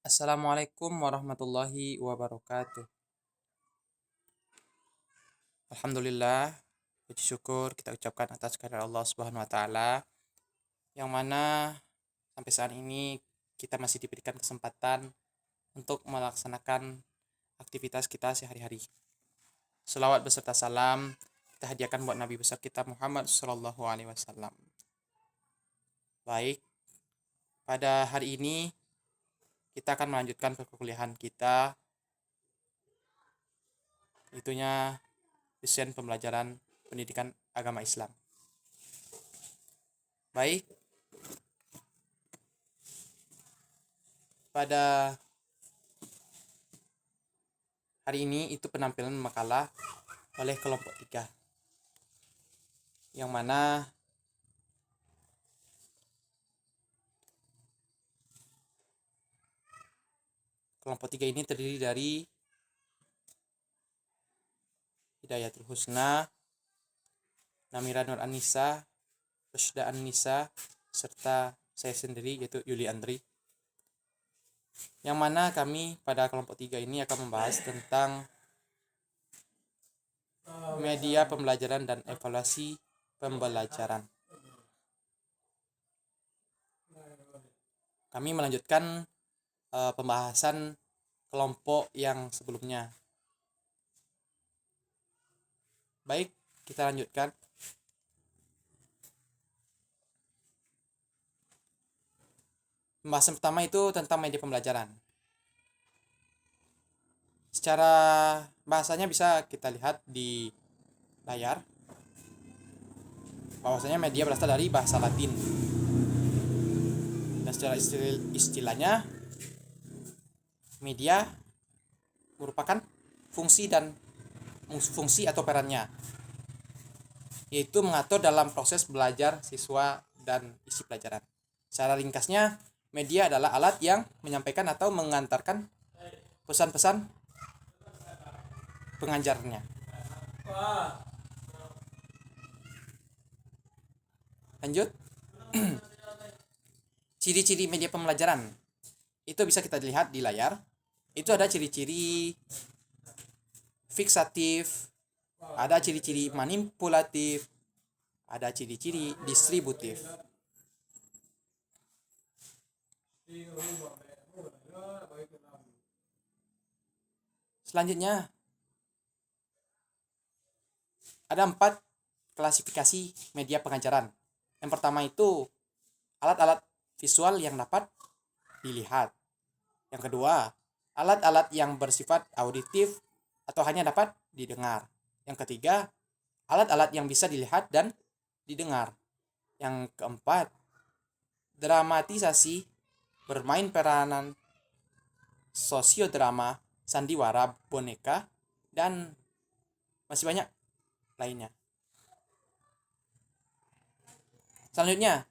Assalamualaikum warahmatullahi wabarakatuh. Alhamdulillah, puji syukur kita ucapkan atas kehadirat Allah Subhanahu wa taala yang mana sampai saat ini kita masih diberikan kesempatan untuk melaksanakan aktivitas kita sehari-hari. Selawat beserta salam kita hadiahkan buat Nabi besar kita Muhammad sallallahu alaihi wasallam. Baik, pada hari ini kita akan melanjutkan perkuliahan kita, itunya desain pembelajaran pendidikan agama Islam. Baik, pada hari ini itu penampilan makalah oleh kelompok 3, yang mana kelompok 3 ini terdiri dari Hidayatul Husna, Namira Nur Anissa, Rusda Anissa, serta saya sendiri yaitu Yuli Andri. Yang mana kami pada kelompok 3 ini akan membahas tentang media pembelajaran dan evaluasi pembelajaran. Kami melanjutkan pembahasan kelompok yang sebelumnya. Baik, kita lanjutkan. Pembahasan pertama itu tentang media pembelajaran. Secara bahasanya bisa kita lihat di layar. Bahwasanya media berasal dari bahasa Latin. Dan secara istilahnya, media merupakan fungsi atau perannya, yaitu mengatur dalam proses belajar siswa dan isi pelajaran. Secara ringkasnya, media adalah alat yang menyampaikan atau mengantarkan pesan-pesan pengajarnya. Lanjut. Ciri-ciri media pembelajaran itu bisa kita lihat di layar. Itu ada ciri-ciri fiksatif, ada ciri-ciri manipulatif, ada ciri-ciri distributif. Selanjutnya, ada 4 klasifikasi media pengajaran. Yang pertama itu alat-alat visual yang dapat dilihat. Yang kedua, alat-alat yang bersifat auditif atau hanya dapat didengar. Yang ketiga, alat-alat yang bisa dilihat dan didengar. Yang keempat, dramatisasi, bermain peranan sosiodrama, sandiwara, boneka, dan masih banyak lainnya. Selanjutnya,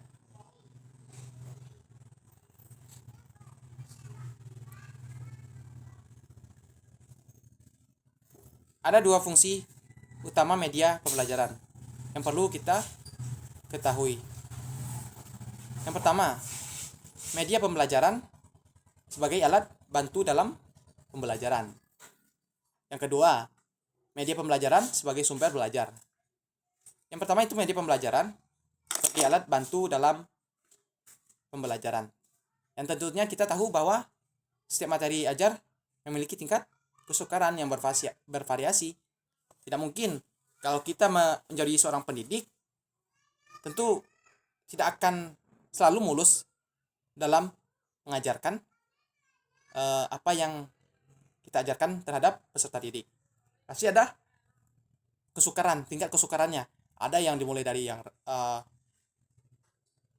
ada 2 fungsi utama media pembelajaran yang perlu kita ketahui. Yang pertama, media pembelajaran sebagai alat bantu dalam pembelajaran. Yang kedua, media pembelajaran sebagai sumber belajar. Yang pertama itu media pembelajaran sebagai alat bantu dalam pembelajaran. Yang tentunya kita tahu bahwa setiap materi ajar memiliki tingkat kesukaran yang bervariasi. Tidak mungkin kalau kita menjadi seorang pendidik, tentu tidak akan selalu mulus dalam mengajarkan apa yang kita ajarkan terhadap peserta didik. Pasti ada kesukaran, tingkat kesukarannya. Ada yang dimulai dari yang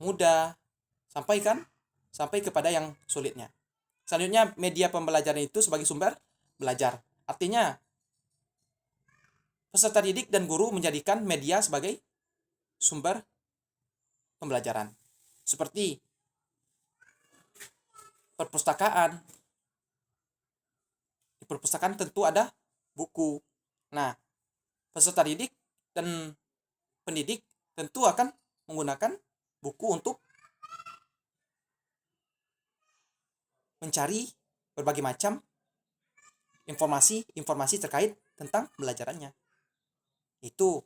mudah sampai kepada yang sulitnya. Selanjutnya, media pembelajaran itu sebagai sumber belajar. Artinya, peserta didik dan guru menjadikan media sebagai sumber pembelajaran. Seperti perpustakaan. Di perpustakaan tentu ada buku. Nah, peserta didik dan pendidik tentu akan menggunakan buku untuk mencari berbagai macam informasi terkait tentang pembelajarannya. Itu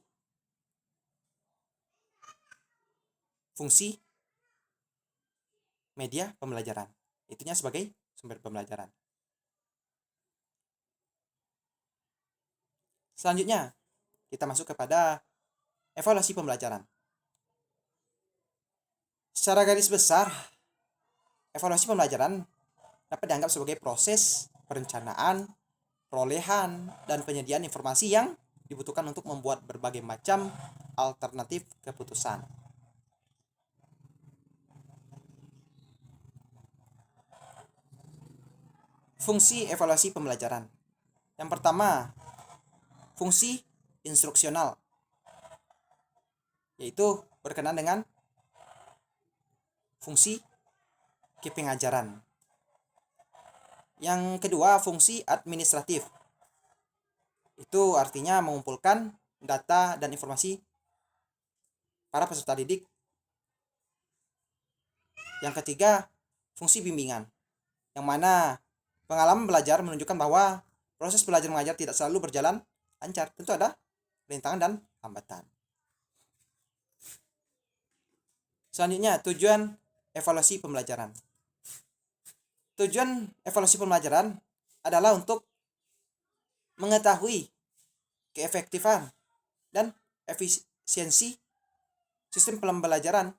fungsi media pembelajaran. Itunya sebagai sumber pembelajaran. Selanjutnya, kita masuk kepada evaluasi pembelajaran. Secara garis besar, evaluasi pembelajaran dapat dianggap sebagai proses perencanaan, perolehan, dan penyediaan informasi yang dibutuhkan untuk membuat berbagai macam alternatif keputusan. Fungsi evaluasi pembelajaran. Yang pertama, fungsi instruksional, yaitu berkenaan dengan fungsi kepengajaran. Yang kedua, fungsi administratif. Itu artinya mengumpulkan data dan informasi para peserta didik. Yang ketiga, fungsi bimbingan, yang mana pengalaman belajar menunjukkan bahwa proses belajar mengajar tidak selalu berjalan lancar. Tentu ada rintangan dan hambatan. Selanjutnya, tujuan evaluasi pembelajaran. Tujuan evaluasi pembelajaran adalah untuk mengetahui keefektifan dan efisiensi sistem pembelajaran,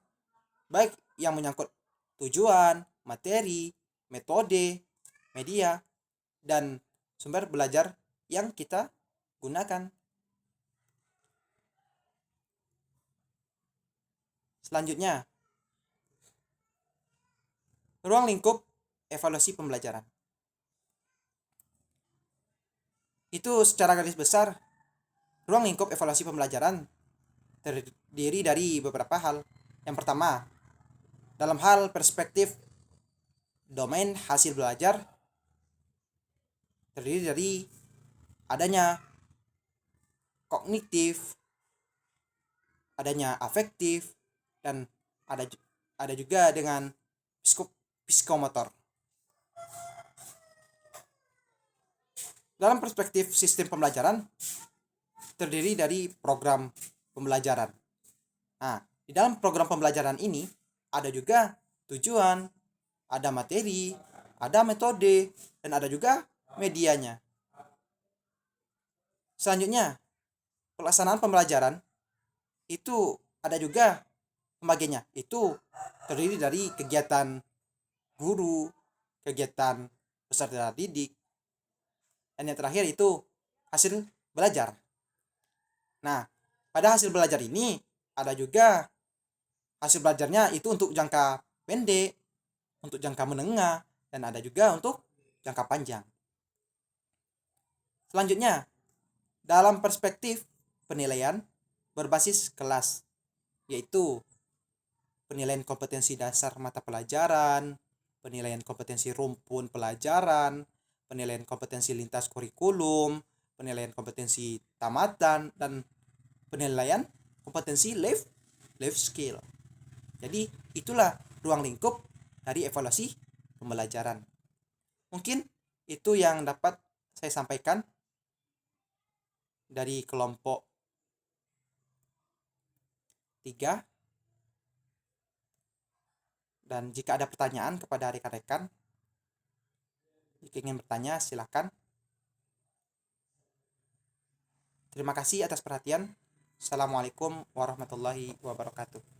baik yang menyangkut tujuan, materi, metode, media, dan sumber belajar yang kita gunakan. Selanjutnya, ruang lingkup evaluasi pembelajaran. Itu secara garis besar, ruang lingkup evaluasi pembelajaran terdiri dari beberapa hal. Yang pertama, dalam hal perspektif domain hasil belajar, terdiri dari adanya kognitif, adanya afektif, dan ada juga dengan psikomotor. Dalam perspektif sistem pembelajaran, terdiri dari program pembelajaran. Nah, di dalam program pembelajaran ini ada juga tujuan, ada materi, ada metode, dan ada juga medianya. Selanjutnya, pelaksanaan pembelajaran itu ada juga pembagiannya. Itu terdiri dari kegiatan guru, kegiatan peserta didik, dan yang terakhir itu hasil belajar. Nah, pada hasil belajar ini ada juga hasil belajarnya itu untuk jangka pendek, untuk jangka menengah, dan ada juga untuk jangka panjang. Selanjutnya, dalam perspektif penilaian berbasis kelas, yaitu penilaian kompetensi dasar mata pelajaran, penilaian kompetensi rumpun pelajaran, penilaian kompetensi lintas kurikulum, penilaian kompetensi tamatan, dan penilaian kompetensi life skill. Jadi itulah ruang lingkup dari evaluasi pembelajaran. Mungkin itu yang dapat saya sampaikan dari kelompok 3. Dan jika ada pertanyaan kepada rekan-rekan, jika ingin bertanya silakan. Terima kasih atas perhatian. Assalamualaikum warahmatullahi wabarakatuh.